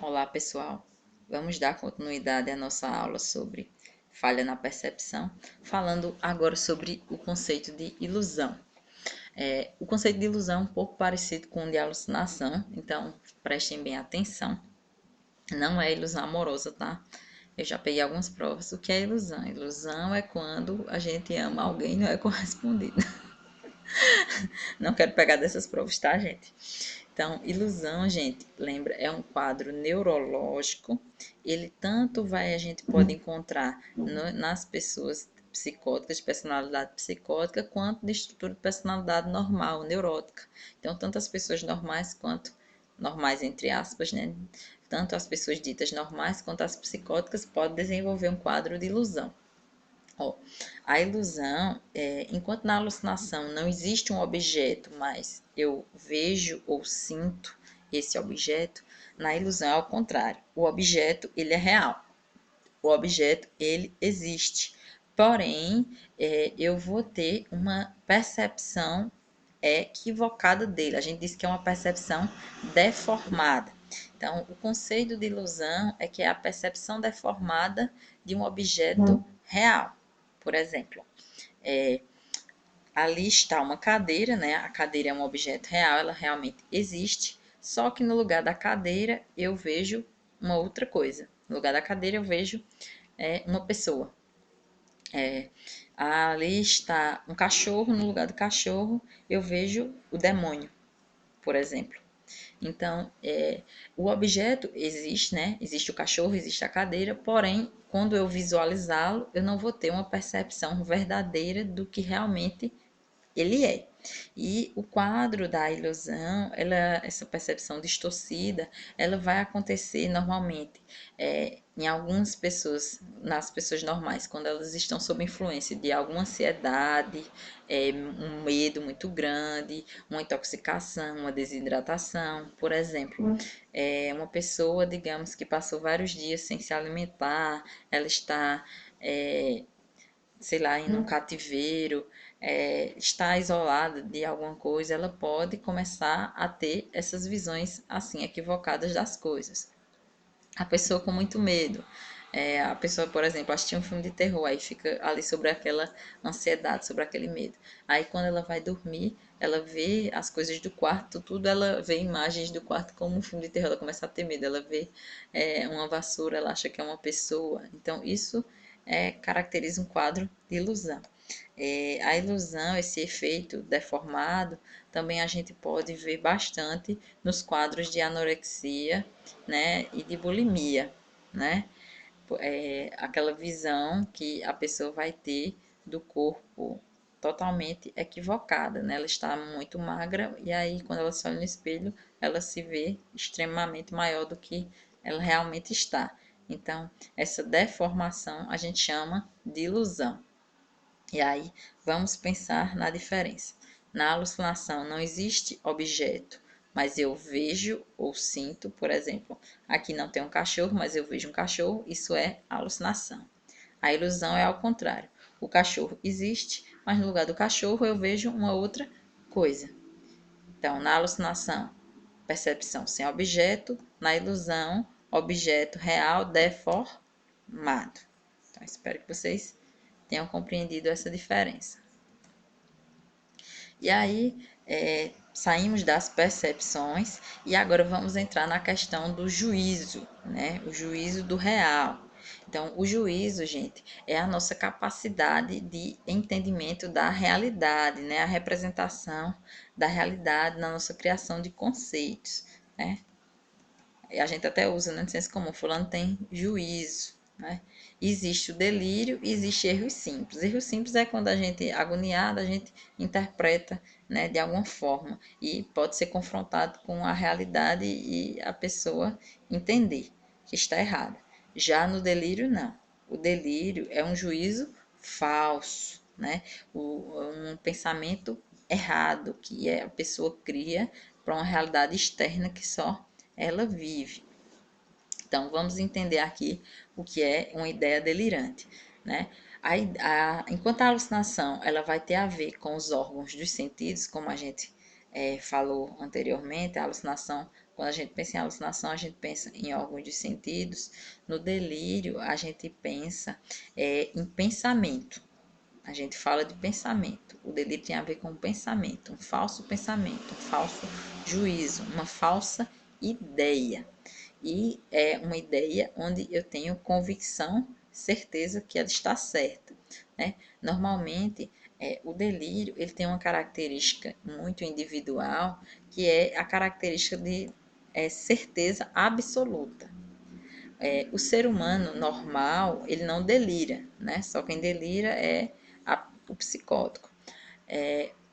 Olá, pessoal. Vamos dar continuidade à nossa aula sobre falha na percepção, falando agora sobre o conceito de ilusão. O conceito de ilusão é um pouco parecido com o de alucinação, então prestem bem atenção. Não é ilusão amorosa, tá? Eu já peguei algumas provas. O que é ilusão? Ilusão é quando a gente ama alguém e não é correspondido. Não quero pegar dessas provas, tá, gente? Então, ilusão, gente, lembra, é um quadro neurológico. Ele tanto a gente pode encontrar nas pessoas psicóticas, de personalidade psicótica, quanto de estrutura de personalidade normal, neurótica. Então, tanto as pessoas normais quanto normais entre aspas, né? Tanto as pessoas ditas normais quanto as psicóticas podem desenvolver um quadro de ilusão. Ó, a ilusão, enquanto na alucinação não existe um objeto, mas eu vejo ou sinto esse objeto, na ilusão é ao contrário. O objeto, ele é real. O objeto, ele existe. Porém, eu vou ter uma percepção equivocada dele. A gente diz que é uma percepção deformada. Então, o conceito de ilusão é que é a percepção deformada de um objeto real. Por exemplo, ali está uma cadeira, né? A cadeira é um objeto real, ela realmente existe, só que no lugar da cadeira eu vejo uma outra coisa. No lugar da cadeira eu vejo uma pessoa. Ali está um cachorro, no lugar do cachorro eu vejo o demônio, por exemplo. Então, o objeto existe, né? Existe o cachorro, existe a cadeira, porém, quando eu visualizá-lo, eu não vou ter uma percepção verdadeira do que realmente ele é. E o quadro da ilusão, essa percepção distorcida, ela vai acontecer normalmente em algumas pessoas, nas pessoas normais, quando elas estão sob influência de alguma ansiedade, um medo muito grande, uma intoxicação, uma desidratação. Por exemplo, uma pessoa, digamos, que passou vários dias sem se alimentar, ela está sei lá, em um cativeiro, está isolada de alguma coisa, ela pode começar a ter essas visões assim equivocadas das coisas. A pessoa com muito medo, a pessoa, por exemplo, assistir um filme de terror, aí fica ali sobre aquela ansiedade, sobre aquele medo. Aí quando ela vai dormir, ela vê as coisas do quarto, tudo, ela vê imagens do quarto como um filme de terror, ela começa a ter medo, ela vê uma vassoura, ela acha que é uma pessoa. Então isso caracteriza um quadro de ilusão. A ilusão, esse efeito deformado, também a gente pode ver bastante nos quadros de anorexia, né, e de bulimia, né? Aquela visão que a pessoa vai ter do corpo totalmente equivocada, né? Ela está muito magra e aí quando ela se olha no espelho, ela se vê extremamente maior do que ela realmente está. Então, essa deformação a gente chama de ilusão. E aí, vamos pensar na diferença. Na alucinação não existe objeto, mas eu vejo ou sinto, por exemplo, aqui não tem um cachorro, mas eu vejo um cachorro, isso é alucinação. A ilusão é ao contrário. O cachorro existe, mas no lugar do cachorro eu vejo uma outra coisa. Então, na alucinação, percepção sem objeto, na ilusão, objeto real deformado. Então, espero que vocês tenham compreendido essa diferença. E aí, saímos das percepções e agora vamos entrar na questão do juízo, né? O juízo do real. Então, o juízo, gente, é a nossa capacidade de entendimento da realidade, né? A representação da realidade na nossa criação de conceitos, né? A gente até usa no senso comum, fulano tem juízo, né? Existe o delírio e existe erros simples. Erros simples é quando a gente, agoniada, a gente interpreta, né, de alguma forma e pode ser confrontado com a realidade e a pessoa entender que está errada. Já no delírio, não. O delírio é um juízo falso, né? Um pensamento errado que a pessoa cria para uma realidade externa que só ela vive. Então, vamos entender aqui o que é uma ideia delirante, né? Enquanto a alucinação ela vai ter a ver com os órgãos dos sentidos, como a gente falou anteriormente, a alucinação Quando a gente pensa em alucinação, a gente pensa em órgãos de sentidos. No delírio, a gente pensa em pensamento. A gente fala de pensamento. O delírio tem a ver com pensamento, um falso pensamento, um falso juízo, uma falsa ideia. E é uma ideia onde eu tenho convicção, certeza que ela está certa, né? Normalmente, o delírio ele tem uma característica muito individual, que é a característica de certeza absoluta. O ser humano normal, ele não delira, né? Só quem delira é o psicótico.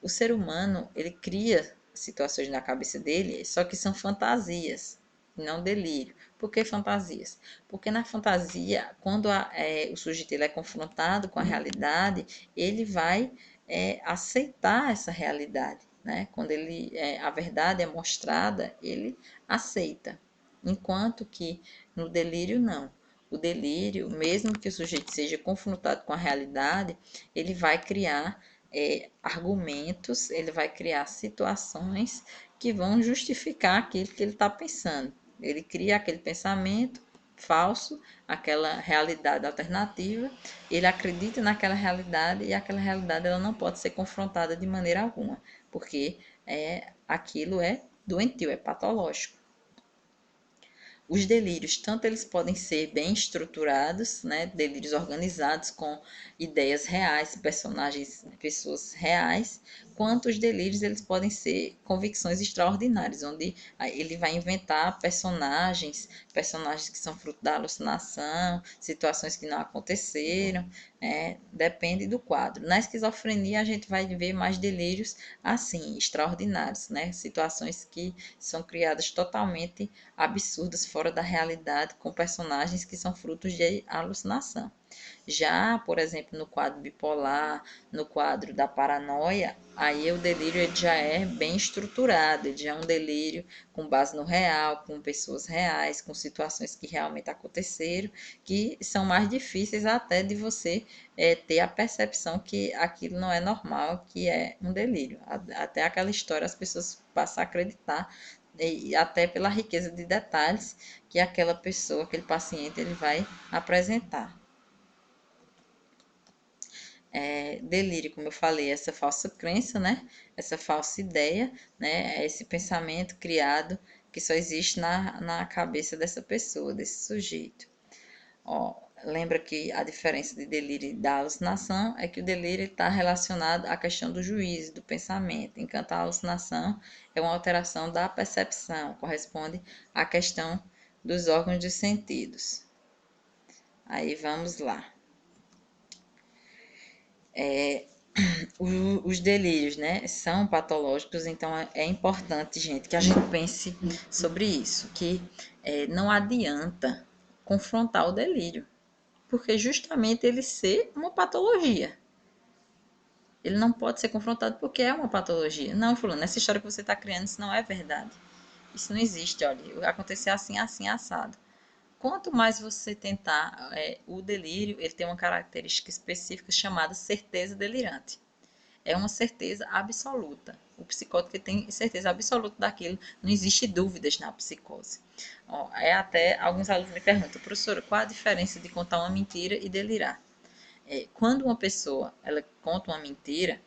O ser humano, ele cria situações na cabeça dele, só que são fantasias, não delírio. Por que fantasias? Porque na fantasia, quando o sujeito ele é confrontado com a realidade, ele vai aceitar essa realidade, né? Quando a verdade é mostrada, ele aceita. Enquanto que no delírio, não. O delírio, mesmo que o sujeito seja confrontado com a realidade, ele vai criar argumentos, ele vai criar situações que vão justificar aquilo que ele está pensando. Ele cria aquele pensamento falso, aquela realidade alternativa, ele acredita naquela realidade e aquela realidade ela não pode ser confrontada de maneira alguma, porque aquilo é doentio, é patológico. Os delírios, tanto eles podem ser bem estruturados, né, delírios organizados com ideias reais, personagens, pessoas reais, quanto os delírios eles podem ser convicções extraordinárias, onde ele vai inventar personagens que são fruto da alucinação, situações que não aconteceram, depende do quadro. Na esquizofrenia a gente vai ver mais delírios assim, extraordinários, né, situações que são criadas totalmente absurdas, fora da realidade, com personagens que são frutos de alucinação. Já, por exemplo, no quadro bipolar, no quadro da paranoia, aí o delírio ele já é bem estruturado, ele já é um delírio com base no real, com pessoas reais, com situações que realmente aconteceram, que são mais difíceis até de você ter a percepção que aquilo não é normal, que é um delírio. Até aquela história as pessoas passam a acreditar e até pela riqueza de detalhes que aquela pessoa, aquele paciente, ele vai apresentar. Delírio, como eu falei, essa falsa crença, né? Essa falsa ideia, né? Esse pensamento criado que só existe na cabeça dessa pessoa, desse sujeito. Ó, lembra que a diferença de delírio e da alucinação é que o delírio está relacionado à questão do juízo, do pensamento, enquanto a alucinação é uma alteração da percepção, corresponde à questão dos órgãos dos sentidos. Aí vamos lá. Os delírios, né, são patológicos, então é importante, gente, que a gente pense sobre isso, que não adianta confrontar o delírio, porque justamente ele ser uma patologia. Ele não pode ser confrontado porque é uma patologia. Não, fulano, essa história que você está criando, isso não é verdade. Isso não existe, olha, aconteceu assim, assim, assado. Quanto mais você tentar, o delírio, ele tem uma característica específica chamada certeza delirante. É uma certeza absoluta. O psicótico tem certeza absoluta daquilo, não existe dúvidas na psicose. Ó, até alguns alunos me perguntam, professora, qual a diferença de contar uma mentira e delirar? Quando uma pessoa ela conta uma mentira,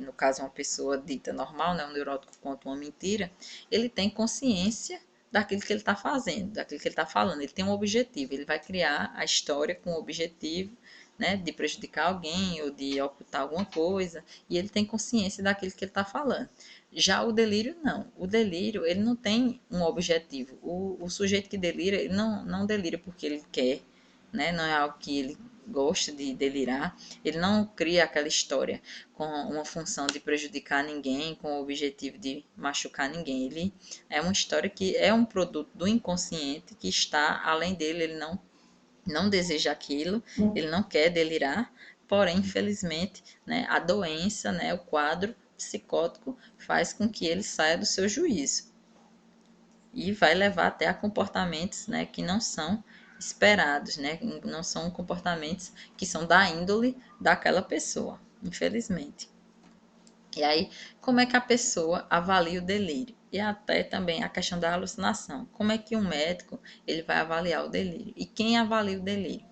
no caso uma pessoa dita normal, né, um neurótico conta uma mentira, ele tem consciência daquilo que ele está fazendo, daquilo que ele está falando. Ele tem um objetivo, ele vai criar a história com o objetivo, né, de prejudicar alguém ou de ocultar alguma coisa, e ele tem consciência daquilo que ele está falando. Já o delírio, não. O delírio, ele não tem um objetivo. O sujeito que delira, ele não delira porque ele quer, né, não é algo que ele gosta de delirar, ele não cria aquela história com uma função de prejudicar ninguém, com o objetivo de machucar ninguém. Ele é uma história que é um produto do inconsciente que está além dele, ele não deseja aquilo, ele não quer delirar, porém, infelizmente, né, a doença, né, o quadro psicótico faz com que ele saia do seu juízo e vai levar até a comportamentos, né, que não são esperados, né, não são comportamentos que são da índole daquela pessoa, infelizmente. E aí, como é que a pessoa avalia o delírio? e até também a questão da alucinação. Como é que um médico ele vai avaliar o delírio? E quem avalia o delírio?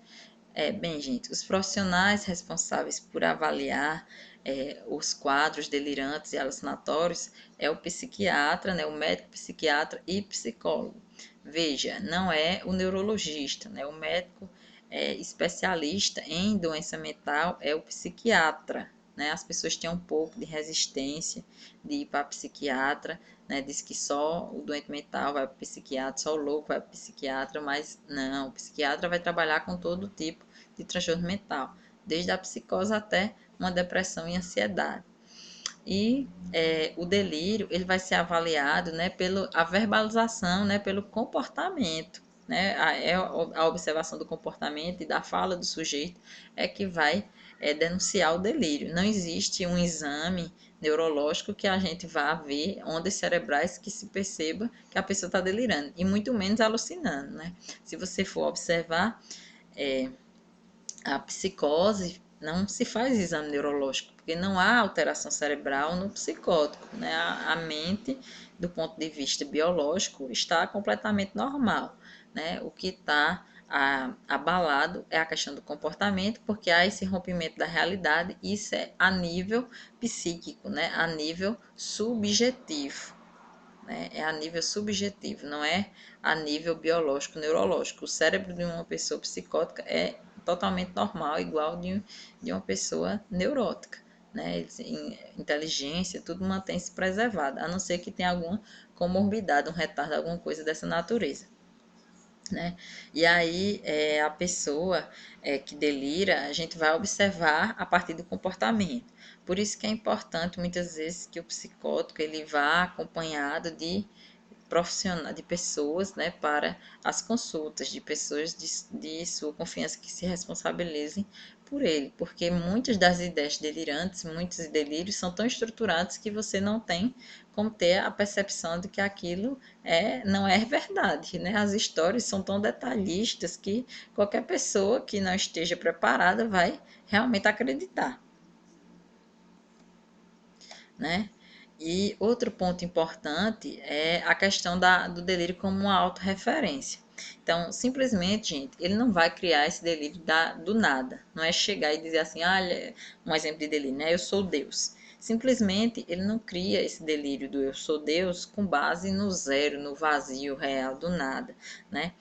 Bem, gente, os profissionais responsáveis por avaliar os quadros delirantes e alucinatórios é o psiquiatra, né, o médico psiquiatra e psicólogo. Veja, não é o neurologista, né, o médico especialista em doença mental é o psiquiatra. Né? As pessoas têm um pouco de resistência de ir para psiquiatra, né? Diz que só o doente mental vai para o psiquiatra, só o louco vai para o psiquiatra, mas não, o psiquiatra vai trabalhar com todo tipo de transtorno mental, desde a psicose até uma depressão e ansiedade. E o delírio ele vai ser avaliado, né, pela verbalização, né, pelo comportamento. Né, a observação do comportamento e da fala do sujeito é que vai denunciar o delírio. Não existe um exame neurológico que a gente vá ver ondas cerebrais que se perceba que a pessoa está delirando, e muito menos alucinando. Né? Se você for observar, a psicose não se faz exame neurológico, porque não há alteração cerebral no psicótico, né? A mente, do ponto de vista biológico, está completamente normal, né? O que está abalado é a questão do comportamento, porque há esse rompimento da realidade, e isso é a nível psíquico, né? A nível subjetivo. Né? É a nível subjetivo, não é a nível biológico, neurológico. O cérebro de uma pessoa psicótica é totalmente normal, igual de uma pessoa neurótica. Né? Inteligência, tudo mantém-se preservado, a não ser que tenha alguma comorbidade, um retardo, alguma coisa dessa natureza. Né? E aí, a pessoa que delira, a gente vai observar a partir do comportamento. Por isso que é importante, muitas vezes, que o psicótico ele vá acompanhado de profissional, de pessoas, né, para as consultas, de pessoas de sua confiança que se responsabilizem por ele, porque muitas das ideias delirantes, muitos delírios são tão estruturados que você não tem como ter a percepção de que aquilo não é verdade, né? As histórias são tão detalhistas que qualquer pessoa que não esteja preparada vai realmente acreditar, né? E outro ponto importante é a questão do delírio como uma autorreferência. Então, simplesmente, gente, ele não vai criar esse delírio do nada. Não é chegar e dizer assim, olha, um exemplo de delírio, né? Eu sou Deus. Simplesmente, ele não cria esse delírio do eu sou Deus com base no zero, no vazio real, do nada, né?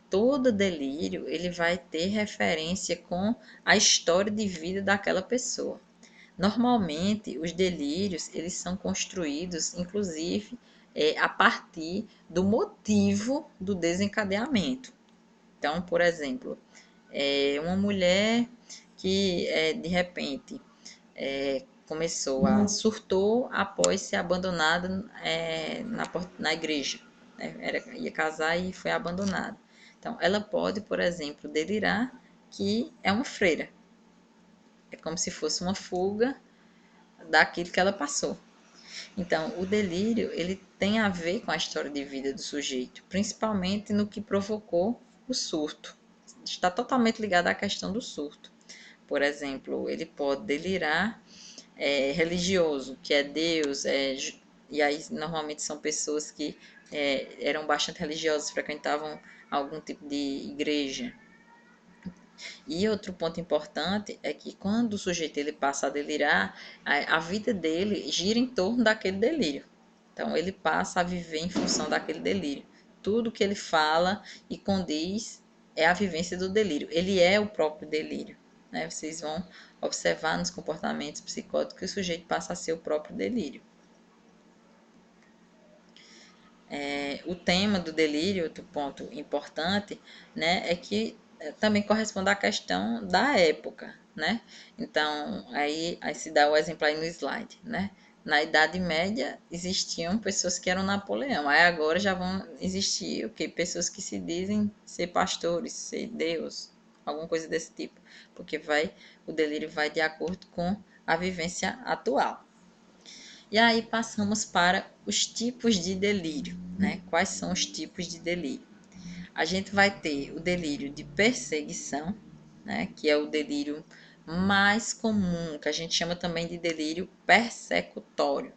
Todo delírio, ele vai ter referência com a história de vida daquela pessoa. Normalmente, os delírios eles são construídos, inclusive, a partir do motivo do desencadeamento. Então, por exemplo, uma mulher que de repente começou a surtou após ser abandonada na igreja, né? Ia casar e foi abandonada. Então, ela pode, por exemplo, delirar que é uma freira. É como se fosse uma fuga daquilo que ela passou. Então, o delírio, ele tem a ver com a história de vida do sujeito, principalmente no que provocou o surto. Está totalmente ligado à questão do surto. Por exemplo, ele pode delirar religioso, que é Deus, e aí normalmente são pessoas que eram bastante religiosas, frequentavam algum tipo de igreja. E outro ponto importante é que quando o sujeito ele passa a delirar, a vida dele gira em torno daquele delírio. Então ele passa a viver em função daquele delírio. Tudo que ele fala e condiz é a vivência do delírio. Ele é o próprio delírio. Né? Vocês vão observar nos comportamentos psicóticos que o sujeito passa a ser o próprio delírio. O tema do delírio, outro ponto importante, né, é que também corresponde à questão da época, né? Então, aí se dá o exemplo aí no slide, né? Na Idade Média existiam pessoas que eram Napoleão, aí agora já vão existir o quê? Pessoas que se dizem ser pastores, ser Deus, alguma coisa desse tipo, porque o delírio vai de acordo com a vivência atual. E aí passamos para os tipos de delírio, né? Quais são os tipos de delírio? A gente vai ter o delírio de perseguição, né? Que é o delírio mais comum, que a gente chama também de delírio persecutório.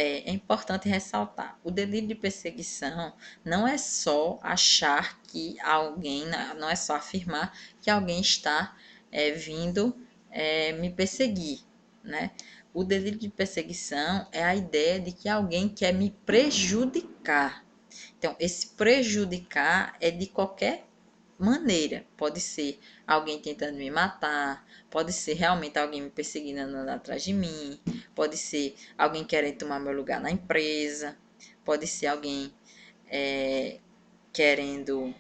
é importante ressaltar, o delírio de perseguição não é só achar que alguém, não é só afirmar que alguém está vindo me perseguir, né? O delírio de perseguição é a ideia de que alguém quer me prejudicar. Então, esse prejudicar é de qualquer maneira. Pode ser alguém tentando me matar, pode ser realmente alguém me perseguindo andando atrás de mim, pode ser alguém querendo tomar meu lugar na empresa, pode ser alguém querendo,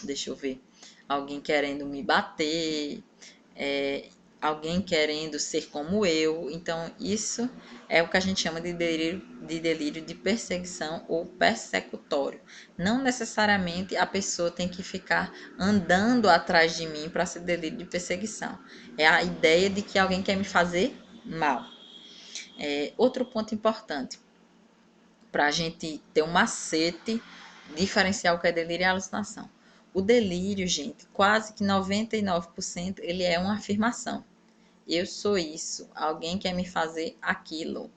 deixa eu ver, alguém querendo me bater, é, alguém querendo ser como eu. Então, isso é o que a gente chama de delírio de perseguição ou persecutório. Não necessariamente a pessoa tem que ficar andando atrás de mim para ser delírio de perseguição. É a ideia de que alguém quer me fazer mal. Outro ponto importante para a gente ter um macete diferencial que é delírio e alucinação. O delírio, gente, quase que 99% ele é uma afirmação. Eu sou isso, alguém quer me fazer aquilo.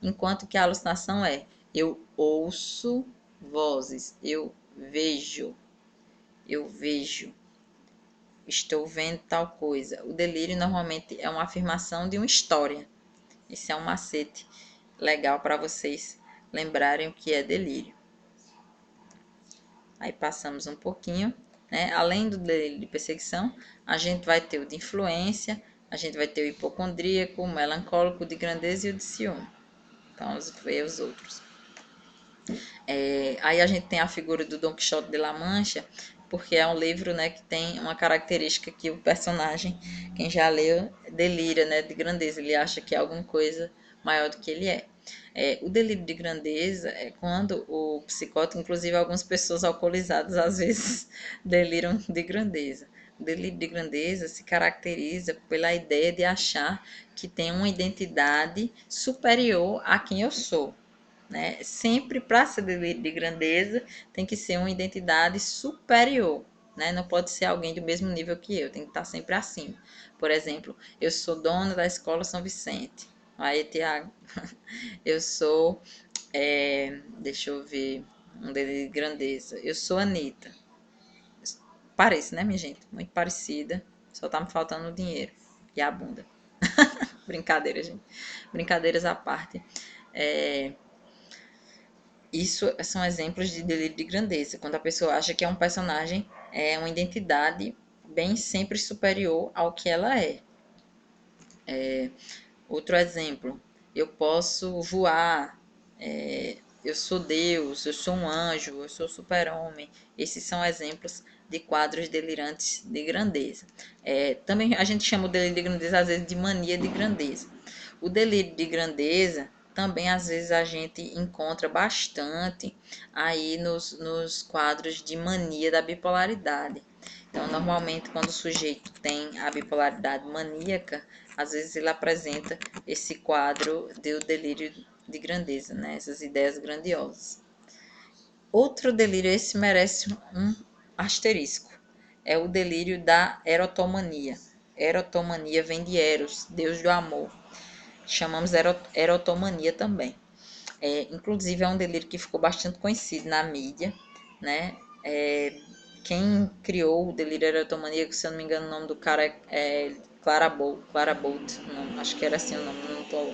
Enquanto que a alucinação é eu ouço vozes, eu vejo, estou vendo tal coisa. O delírio normalmente é uma afirmação de uma história. Esse é um macete legal para vocês lembrarem o que é delírio. Aí passamos um pouquinho, né? Além do delírio de perseguição, a gente vai ter o de influência, a gente vai ter o hipocondríaco, o melancólico, o de grandeza e o de ciúme. Então, vamos ver os outros. Aí a gente tem a figura do Dom Quixote de La Mancha, porque é um livro, né, que tem uma característica que o personagem, quem já leu, delira, né, de grandeza. Ele acha que é alguma coisa maior do que ele é. O delírio de grandeza é quando o psicótico, inclusive algumas pessoas alcoolizadas, às vezes deliram de grandeza. O delírio de grandeza se caracteriza pela ideia de achar que tem uma identidade superior a quem eu sou, né? Sempre para ser delírio de grandeza tem que ser uma identidade superior, né? Não pode ser alguém do mesmo nível que eu, tem que estar sempre acima. Por exemplo, eu sou dona da escola São Vicente. Aí, Tiago, eu sou, deixa eu ver, um delírio de grandeza. Eu sou Anitta. Parece, né, minha gente? Muito parecida. Só tá me faltando o dinheiro e a bunda. Brincadeira, gente. Brincadeiras à parte. Isso são exemplos de delírio de grandeza, quando a pessoa acha que é um personagem, é uma identidade bem sempre superior ao que ela é. Outro exemplo, eu posso voar, eu sou Deus, eu sou um anjo, eu sou super-homem. Esses são exemplos de quadros delirantes de grandeza. Também a gente chama o delírio de grandeza às vezes de mania de grandeza. O delírio de grandeza também às vezes a gente encontra bastante aí nos quadros de mania da bipolaridade. Então, normalmente, quando o sujeito tem a bipolaridade maníaca, às vezes ele apresenta esse quadro do delírio de grandeza, né? Essas ideias grandiosas. Outro delírio, esse merece um asterisco, é o delírio da erotomania. Erotomania vem de Eros, deus do amor. Chamamos erotomania também. Inclusive, é um delírio que ficou bastante conhecido na mídia, né? Quem criou o delírio erotomaníaco, se eu não me engano, o nome do cara é Clara Bolt, não, acho que era assim o nome, não tô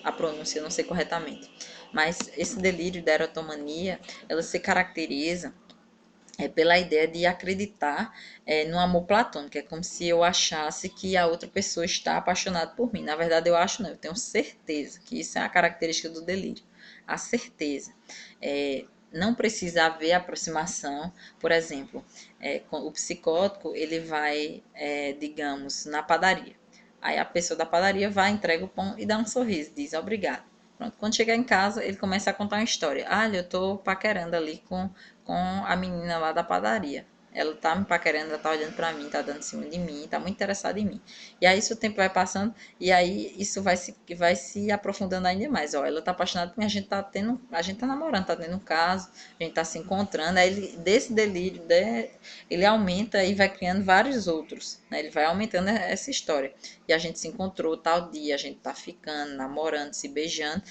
a pronúncia, eu não sei corretamente. Mas esse delírio da erotomania, ela se caracteriza pela ideia de acreditar no amor platônico. É como se eu achasse que a outra pessoa está apaixonada por mim. Na verdade, eu acho não, eu tenho certeza que isso é a característica do delírio. A certeza. Não precisa haver aproximação. Por exemplo, o psicótico, ele vai, digamos, na padaria. Aí a pessoa da padaria vai, entrega o pão e dá um sorriso, diz obrigado. Pronto, quando chegar em casa, ele começa a contar uma história. Ah, eu tô paquerando ali com a menina lá da padaria. Ela tá me paquerando, ela tá olhando pra mim, tá dando em cima de mim, tá muito interessada em mim. E aí, isso o tempo vai passando, e aí isso vai se aprofundando ainda mais. Ó, ela tá apaixonada por mim, a gente tá namorando, tá tendo um caso, a gente tá se encontrando, aí ele, desse delírio, ele aumenta e vai criando vários outros, né? Ele vai aumentando essa história. E a gente se encontrou tal dia, a gente tá ficando, namorando, se beijando.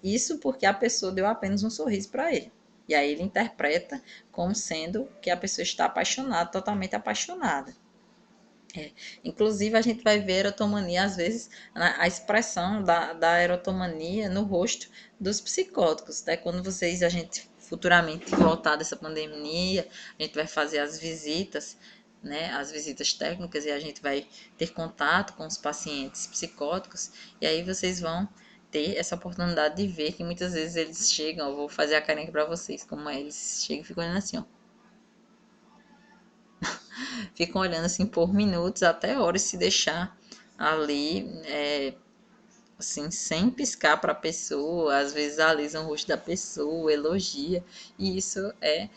Isso porque a pessoa deu apenas um sorriso pra ele. E aí ele interpreta como sendo que a pessoa está apaixonada, totalmente apaixonada. Inclusive, a gente vai ver erotomania, às vezes, a expressão da erotomania no rosto dos psicóticos. Né? Quando a gente futuramente voltar dessa pandemia, a gente vai fazer as visitas, né, as visitas técnicas, e a gente vai ter contato com os pacientes psicóticos, e aí vocês vão ter essa oportunidade de ver que muitas vezes eles chegam, eu vou fazer a carinha aqui para vocês, como é, eles chegam e ficam olhando assim, ó. Ficam olhando assim por minutos, até horas, se deixar ali, assim, sem piscar para a pessoa, às vezes alisam o rosto da pessoa, elogia, e isso é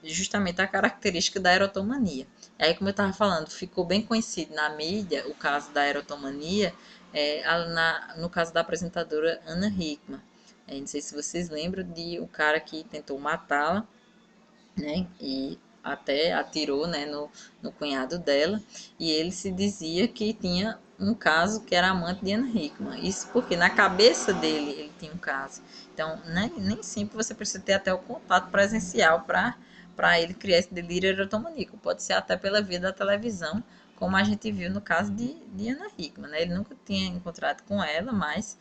justamente a característica da erotomania. Aí, como eu estava falando, ficou bem conhecido na mídia o caso da erotomania, no caso da apresentadora Ana Hickman. Não sei se vocês lembram de o cara que tentou matá-la, né? E até atirou, né, no cunhado dela. E ele se dizia que tinha um caso que era amante de Ana Hickman. Isso porque na cabeça dele ele tinha um caso. Então, né, nem sempre você precisa ter até o contato presencial para ele criar esse delírio erotomaníaco. Pode ser até pela via da televisão, como a gente viu no caso de Ana Hickman. Né? Ele nunca tinha encontrado com ela, mas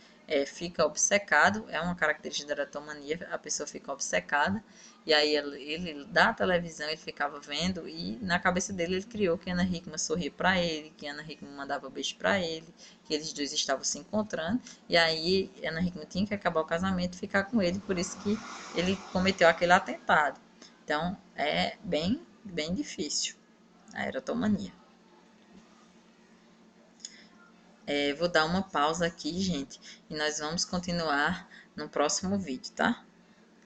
fica obcecado, é uma característica da erotomania, a pessoa fica obcecada, e aí ele da televisão ele ficava vendo, e na cabeça dele ele criou que Ana Hickman sorria para ele, que Ana Hickman mandava beijo para ele, que eles dois estavam se encontrando, e aí Ana Hickman tinha que acabar o casamento e ficar com ele, por isso que ele cometeu aquele atentado. Então é bem difícil a erotomania. Vou dar uma pausa aqui, gente, e nós vamos continuar no próximo vídeo, tá?